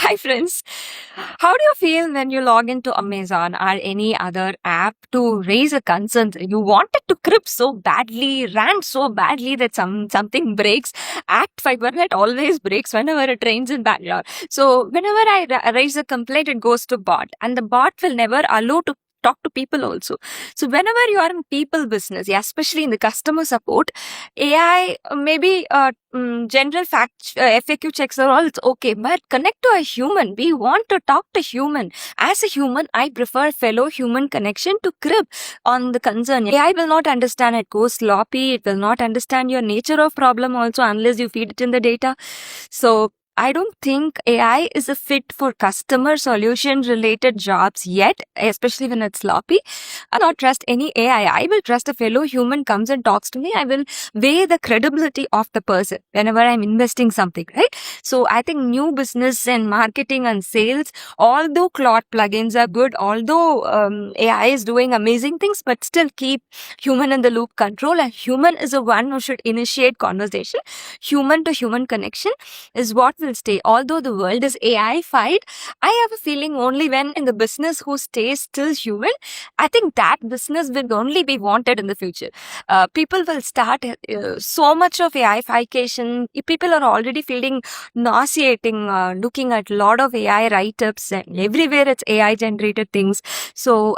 Hi, friends. How do you feel when you log into Amazon or any other app to raise a concern? You wanted to crypt so badly, rant so badly that something breaks. Act fiber net always breaks whenever it rains in background. So whenever I raise a complaint, it goes to bot, and the bot will never allow to talk to people also. So whenever you are in people business, yeah, especially in the customer support, AI maybe general fact FAQ checks are all it's okay, but connect to a human. We want to talk to human. As a human, I prefer fellow human connection to crib on the concern. AI will not understand. It goes sloppy. It will not understand your nature of problem also unless you feed it in the data. So I don't think AI is a fit for customer solution related jobs yet, especially when it's sloppy. I will not trust any AI. I will trust a fellow human comes and talks to me. I will weigh the credibility of the person whenever I'm investing something, right? So I think new business and marketing and sales, although Claude plugins are good, although AI is doing amazing things, but still keep human in the loop control, and human is the one who should initiate conversation. Human to human connection is what will stay. Although the world is AI-fied, I have a feeling only when in the business who stays still human, I think that business will only be wanted in the future. People will start so much of AI-fication. People are already feeling nauseating, looking at a lot of AI write-ups, and everywhere it's AI-generated things. So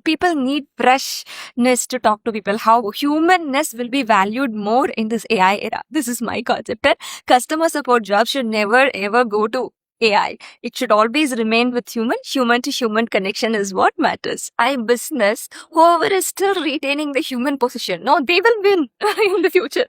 people need freshness to talk to people. How humanness will be valued more in this AI era. This is my concept. And customer support jobs should never ever go to AI. It should always remain with human. Human to human connection is what matters. I business, whoever is still retaining the human position, no, they will win in the future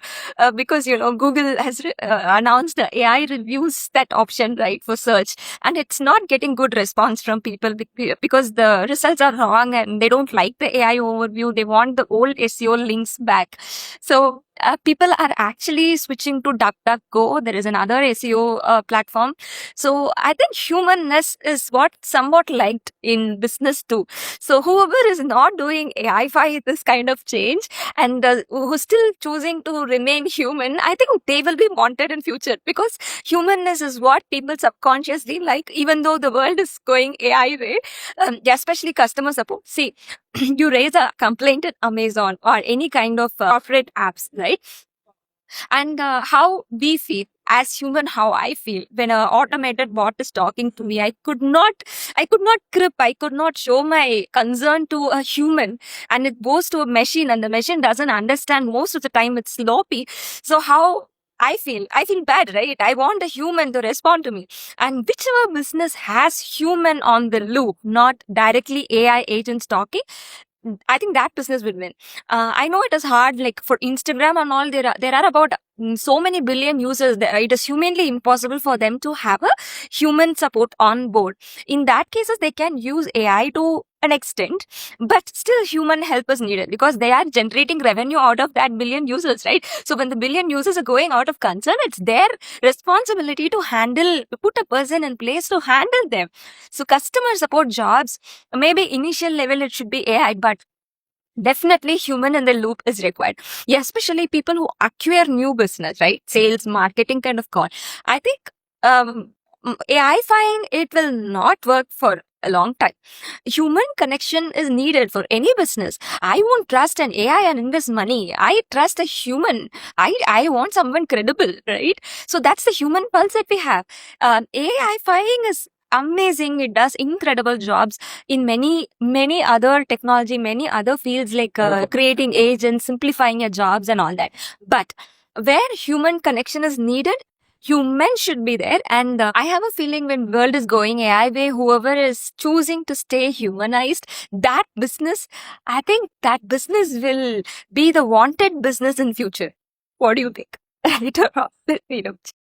because Google has announced the AI reviews that option, right, for search, and it's not getting good response from people because the results are wrong and they don't like the AI overview. They want the old SEO links back. So people are actually switching to DuckDuckGo. There is another SEO platform. So I think humanness is what somewhat liked in business too. So whoever is not doing AI-fi this kind of change and who's still choosing to remain human, I think they will be wanted in future because humanness is what people subconsciously like, even though the world is going AI way, especially customer support. See, you raise a complaint at Amazon or any kind of corporate apps, right? And how we feel as human, how I feel when an automated bot is talking to me, I could not grip, I could not show my concern to a human, and it goes to a machine, and the machine doesn't understand. Most of the time it's sloppy. So how I feel bad, right? I want a human to respond to me. And whichever business has human on the loop, not directly AI agents talking, I think that business will win. I know it is hard, like for Instagram and all, there are about so many billion users that it is humanly impossible for them to have a human support on board. In that cases, they can use AI to an extent, but still human help is needed because they are generating revenue out of that billion users, right? So when the billion users are going out of concern, it's their responsibility to put a person in place to handle them. So customer support jobs, maybe initial level it should be AI, but definitely human in the loop is required. Yeah, especially people who acquire new business, right? Sales, marketing kind of call. I think AI fine, it will not work for a long time. Human connection is needed for any business. I won't trust an AI and invest money. I trust a human. I want someone credible, right? So that's the human pulse that we have. AI firing is amazing. It does incredible jobs in many other technology, many other fields like creating agents, simplifying your jobs and all that. But where human connection is needed, humans should be there. And I have a feeling when world is going AI way, whoever is choosing to stay humanized, that business, I think that business will be the wanted business in future. What do you think? Let me know.